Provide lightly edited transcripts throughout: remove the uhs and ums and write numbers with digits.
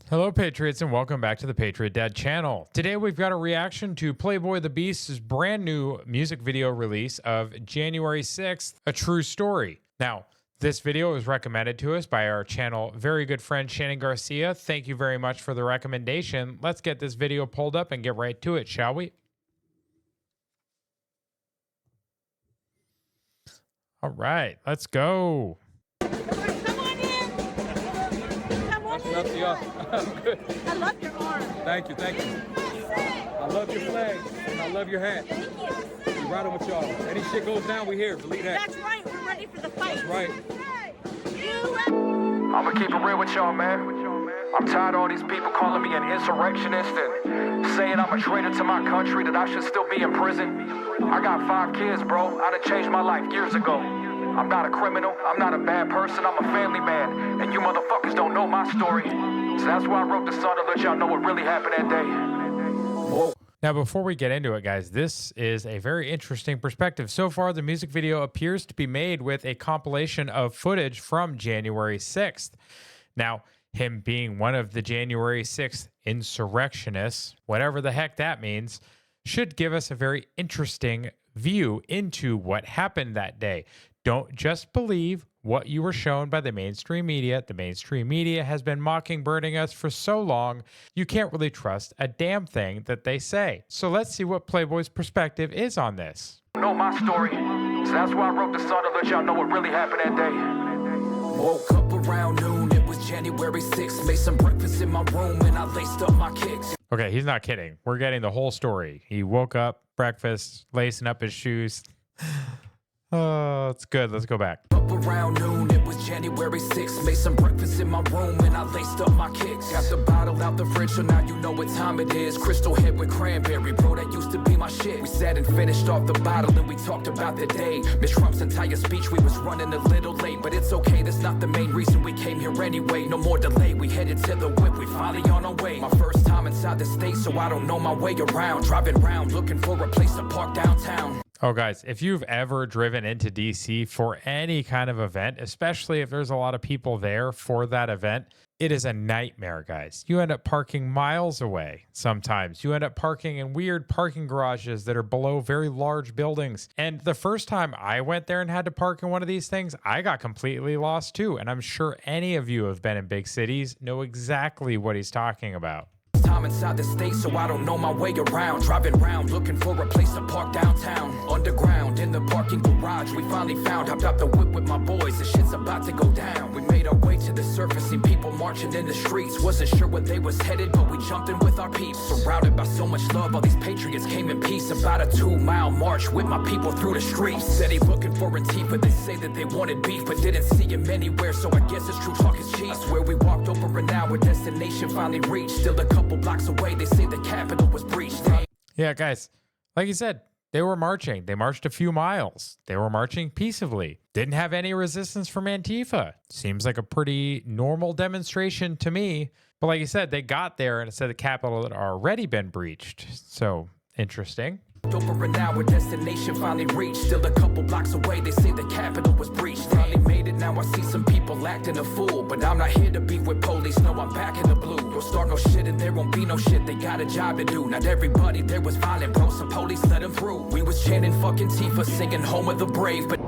Hello, Patriots, and welcome back to the Patriot Dad channel. Today, we've got a reaction to Playboy the Beast's brand new music video release of January 6th, A True Story. Now, this video was recommended to us by our channel very good friend Shannon Garcia. Thank you very much for the recommendation. Let's get this video pulled up and get right to it, shall we? All right, let's go. Up to y'all. I'm good. I love your arm. Thank you, thank you. I love your flag and I love your hat. Thank you. We riding with y'all. Any shit goes down, we here. Believe that. That's right. We're ready for the fight. That's right. I'ma keep it real with y'all, man. I'm tired of all these people calling me an insurrectionist and saying I'm a traitor to my country, that I should still be in prison. I got 5 kids, bro. I done changed my life years ago. I'm not a criminal, I'm not a bad person, I'm a family man. And you motherfuckers don't know my story. So that's why I wrote the song to let y'all know what really happened that day. Whoa. Now, before we get into it, guys, this is a very interesting perspective. So far, the music video appears to be made with a compilation of footage from January 6th. Now, him being one of the January 6th insurrectionists, whatever the heck that means, should give us a very interesting view into what happened that day. Don't just believe what you were shown by the mainstream media. The mainstream media has been mockingbirding us for so long, you can't really trust a damn thing that they say. So let's see what Playboy's perspective is on this. Know my story. So that's why I wrote the song to let y'all know what really happened that day. Woke up around noon, it was January 6th. Made some breakfast in my room and I laced up my kicks. Okay, he's not kidding. We're getting the whole story. He woke up, breakfast, lacing up his shoes. Oh, it's good. Let's go back. Up around noon, it was January 6th. Made some breakfast in my room and I laced up my kicks. Got the bottle out the fridge, so now you know what time it is. Crystal Head with cranberry, bro, that used to be my shit. We sat and finished off the bottle and we talked about the day. Miss Trump's entire speech, we was running a little late. But it's okay, that's not the main reason we came here anyway. No more delay, we headed to the whip, we finally on our way. My first time inside the state, so I don't know my way around. Driving around, looking for a place to park downtown. Oh, guys, if you've ever driven into DC for any kind of event, especially if there's a lot of people there for that event, it is a nightmare, guys. You end up parking miles away sometimes. You end up parking in weird parking garages that are below very large buildings. And the first time I went there and had to park in one of these things, I got completely lost too. And I'm sure any of you have been in big cities, know exactly what he's talking about. Time inside the state, so I don't know my way around. Driving around, looking for a place to park downtown. Underground, in the parking garage, we finally found. Hopped out the whip with my boys, the shit's about to go down. We made our way to the surface, seen people marching in the streets. Wasn't sure where they was headed, but we jumped in with our peeps. Surrounded by so much love, all these patriots came in peace. About a 2-mile march with my people through the streets. Steady looking for Antifa, they say that they wanted beef, but didn't see him anywhere, so I guess it's true talk is cheap. I swear we walked over an hour, destination finally reached. Still a couple blocks away, they say the Capitol was breached. Yeah, guys, like you said, they were marching. They marched a few miles. They were marching peaceably. Didn't have any resistance from Antifa. Seems like a pretty normal demonstration to me. But like you said, they got there and it said the Capitol had already been breached. So interesting. Over an hour, destination finally reached. Still a couple blocks away, they say the Capitol was breached. Finally made it, now I see some people acting a fool. But I'm not here to be with police, no, I'm back in the blue. Don't start no shit and there won't be no shit, they got a job to do. Not everybody there was violent, bro, some police let them through. We was chanting fucking Tifa, singing Home of the Brave, but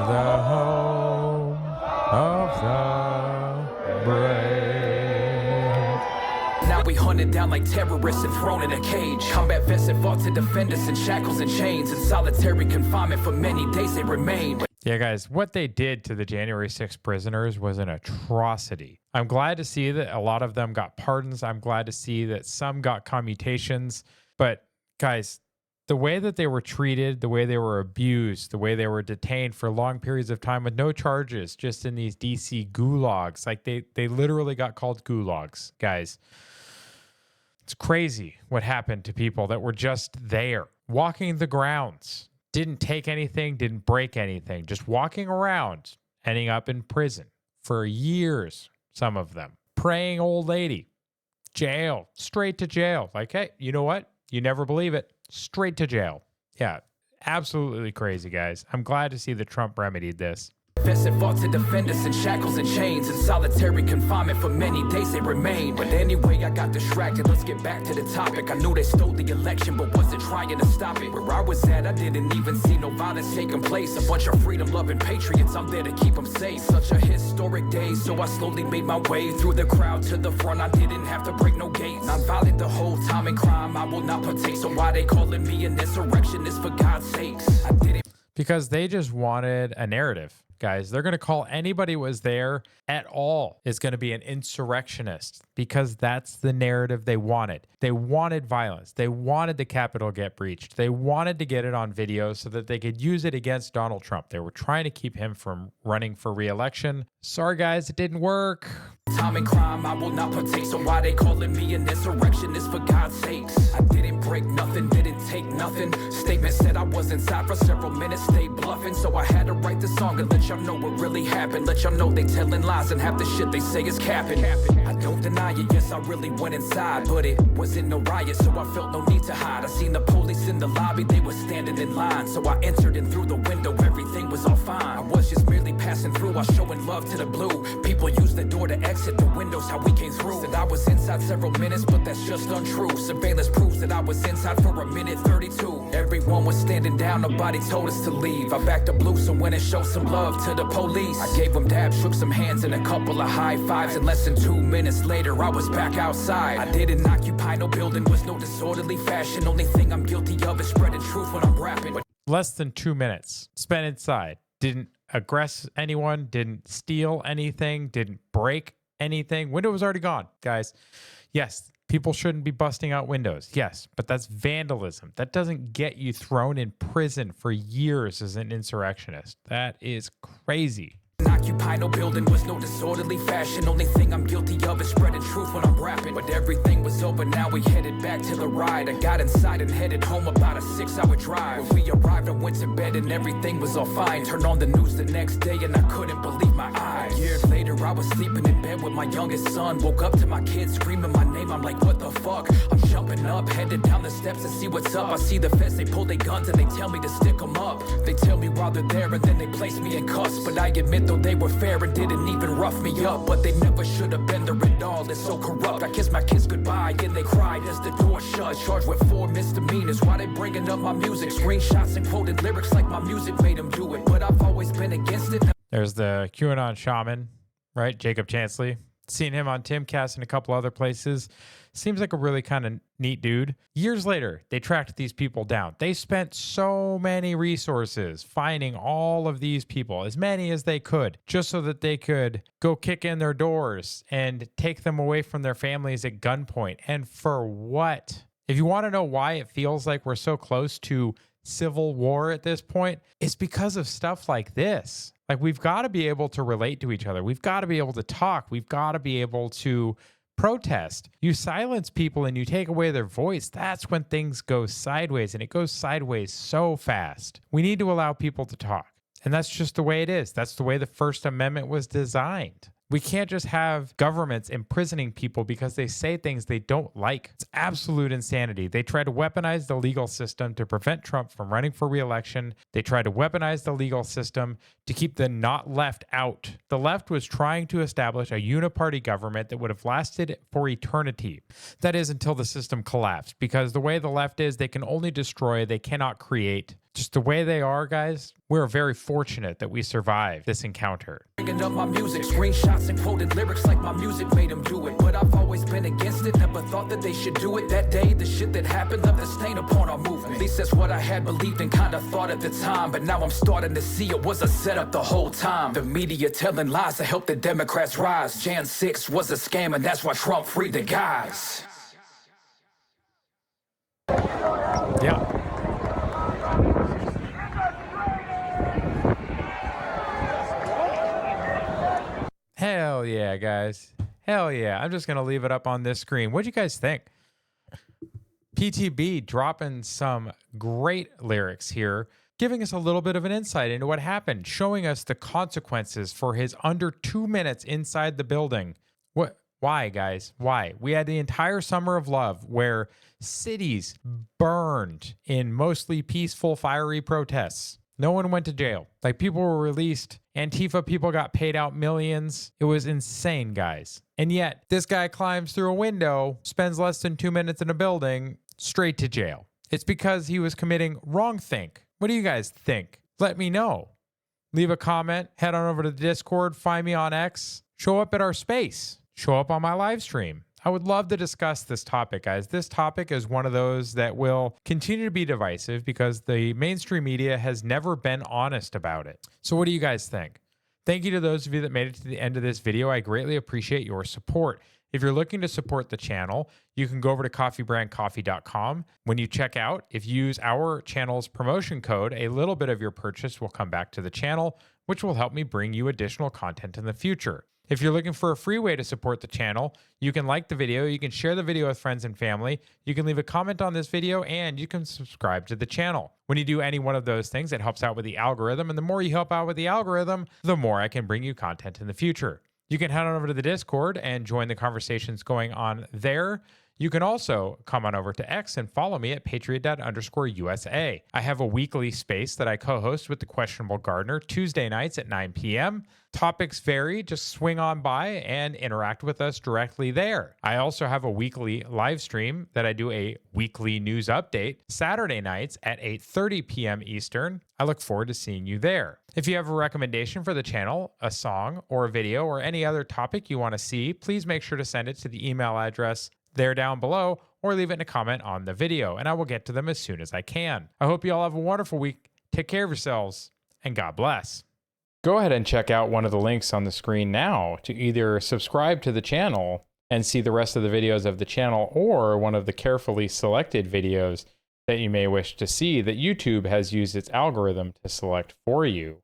The home of the brave. now we hunted down like terrorists and thrown in a cage. Combat vets that fought to defend us in shackles and chains. In solitary confinement for many days they remained. Yeah, guys, what they did to the January 6th prisoners was an atrocity. I'm glad to see that a lot of them got pardons. I'm glad to see that some got commutations. But, guys, the way that they were treated, the way they were abused, the way they were detained for long periods of time with no charges, just in these DC gulags. Like, they literally got called gulags, guys. It's crazy what happened to people that were just there, walking the grounds. Didn't take anything, didn't break anything, just walking around, ending up in prison for years, some of them. Praying old lady, jail, straight to jail. Like, hey, you know what? You never believe it. Straight to jail. Yeah, absolutely crazy, guys. I'm glad to see that Trump remedied this. And fought to defend us in shackles and chains. In solitary confinement for many days they remain. But anyway, I got distracted. Let's get back to the topic. I knew they stole the election, but wasn't trying to stop it. Where I was at, I didn't even see no violence taking place. A bunch of freedom-loving patriots, I'm there to keep them safe. Such a historic day, so I slowly made my way through the crowd to the front. I didn't have to break no gates. Non-violent the whole time in crime, I will not partake. So why they calling me an insurrectionist, for God's sakes? I didn't. Because they just wanted a narrative. Guys, they're going to call anybody who was there at all is going to be an insurrectionist because that's the narrative they wanted. They wanted violence. They wanted the Capitol get breached. They wanted to get it on video so that they could use it against Donald Trump. They were trying to keep him from running for re-election. Sorry, guys, it didn't work. Time and crime, I will not partake. So why they calling me an insurrectionist, for God's sakes? I didn't break nothing, didn't take nothing. Statement said I was inside for several minutes, stayed bluffing. So I had to write the song and let y'all know what really happened. Let y'all know they telling lies and half the shit they say is capping. I don't deny it, yes, I really went inside, but it wasn't no riot, so I felt no need to hide. I seen the police in the lobby, they were standing in line. So I entered and through the window, everything was all fine. I was just merely passing through, I showing love to the blue. People use the door to exit, the windows how we came through. Said I was inside several minutes, but that's just untrue. Surveillance proves that I was inside for a minute 32. Everyone was standing down, nobody told us to leave. I backed up loose and went and showed some love to the police. I gave them dabs, shook some hands and a couple of high fives. And less than 2 minutes later, I was back outside. I didn't occupy no building, was no disorderly fashion. Only thing I'm guilty of is spreading truth when I'm rapping. Less than 2 minutes spent inside. Didn't aggress anyone, didn't steal anything, didn't break anything. Window was already gone, guys. Yes, people shouldn't be busting out windows. Yes, but that's vandalism. That doesn't get you thrown in prison for years as an insurrectionist. That is crazy. Occupy no building, was no disorderly fashion. Only thing I'm guilty of is spreading truth when I'm rapping. But everything was over, now we headed back to the ride. I got inside and headed home, about a 6-hour drive. When we arrived, I went to bed and everything was all fine. Turned on the news the next day and I couldn't believe my eyes. Years later, I was sleeping in bed with my youngest son. Woke up to my kids screaming my name, I'm like, what the fuck? I'm jumping up, headed down the steps to see what's up. I see the feds, they pull their guns and they tell me to stick them up. They tell me while they're there and then they place me in cuffs. But I admit though they were fair and didn't even rough me up. But they never should have been there at all, it's so corrupt. I kissed my kids goodbye and they cried as the door shut. Charged with 4 misdemeanors, why they bringing up my music? Screenshots and quoted lyrics like my music made them do it. But I've always been against it. There's the QAnon shaman, right? Jacob Chansley. Seen him on Timcast and a couple other places. Seems like a really kind of neat dude. Years later, they tracked these people down. They spent so many resources finding all of these people, as many as they could, just so that they could go kick in their doors and take them away from their families at gunpoint. And for what? If you want to know why it feels like we're so close to civil war at this point, it's because of stuff like this. Like, we've got to be able to relate to each other. We've got to be able to talk. We've got to be able to protest. You silence people and you take away their voice. That's when things go sideways, and it goes sideways so fast. We need to allow people to talk. And that's just the way it is. That's the way the First Amendment was designed. We can't just have governments imprisoning people because they say things they don't like. It's absolute insanity. They try to weaponize the legal system to prevent Trump from running for re-election. They try to weaponize the legal system to keep the not left out. The left was trying to establish a uniparty government that would have lasted for eternity. That is, until the system collapsed. Because the way the left is, they can only destroy, they cannot create. Just the way they are, guys, we're very fortunate that we survived this encounter. Bringing up my music, screenshots and quoted lyrics like my music made them do it. But I've always been against it, never thought that they should do it. That day, the shit that happened left a stain upon our movement. At least that's what I had believed and kinda thought at the time. But now I'm starting to see it was a setup the whole time. The media telling lies to help the Democrats rise. Jan 6 was a scam and that's why Trump freed the guys. Yeah. Hell yeah, guys. Hell yeah. I'm just going to leave it up on this screen. What'd you guys think? PTB dropping some great lyrics here, giving us a little bit of an insight into what happened, showing us the consequences for his under 2 minutes inside the building. Why Why, guys? Why? We had the entire summer of love where cities burned in mostly peaceful, fiery protests. No one went to jail. Like, people were released. Antifa people got paid out millions. It was insane, guys. And yet, this guy climbs through a window, spends less than 2 minutes in a building, straight to jail. It's because he was committing wrongthink. What do you guys think? Let me know. Leave a comment, head on over to the Discord, find me on X, show up at our space, show up on my live stream. I would love to discuss this topic, guys. This topic is one of those that will continue to be divisive because the mainstream media has never been honest about it. So what do you guys think? Thank you to those of you that made it to the end of this video. I greatly appreciate your support. If you're looking to support the channel, you can go over to coffeebrandcoffee.com. When you check out, if you use our channel's promotion code, a little bit of your purchase will come back to the channel, which will help me bring you additional content in the future. If you're looking for a free way to support the channel, you can like the video, you can share the video with friends and family, you can leave a comment on this video, and you can subscribe to the channel. When you do any one of those things, it helps out with the algorithm, and the more you help out with the algorithm, the more I can bring you content in the future. You can head on over to the Discord and join the conversations going on there. You can also come on over to X and follow me at patriot_USA. I have a weekly space that I co-host with the Questionable Gardener Tuesday nights at 9 p.m. Topics vary, just swing on by and interact with us directly there. I also have a weekly live stream that I do a weekly news update Saturday nights at 8:30 p.m. Eastern. I look forward to seeing you there. If you have a recommendation for the channel, a song or a video or any other topic you want to see, please make sure to send it to the email address there down below or leave it in a comment on the video and I will get to them as soon as I can. I hope you all have a wonderful week. Take care of yourselves and God bless. Go ahead and check out one of the links on the screen now to either subscribe to the channel and see the rest of the videos of the channel or one of the carefully selected videos that you may wish to see that YouTube has used its algorithm to select for you.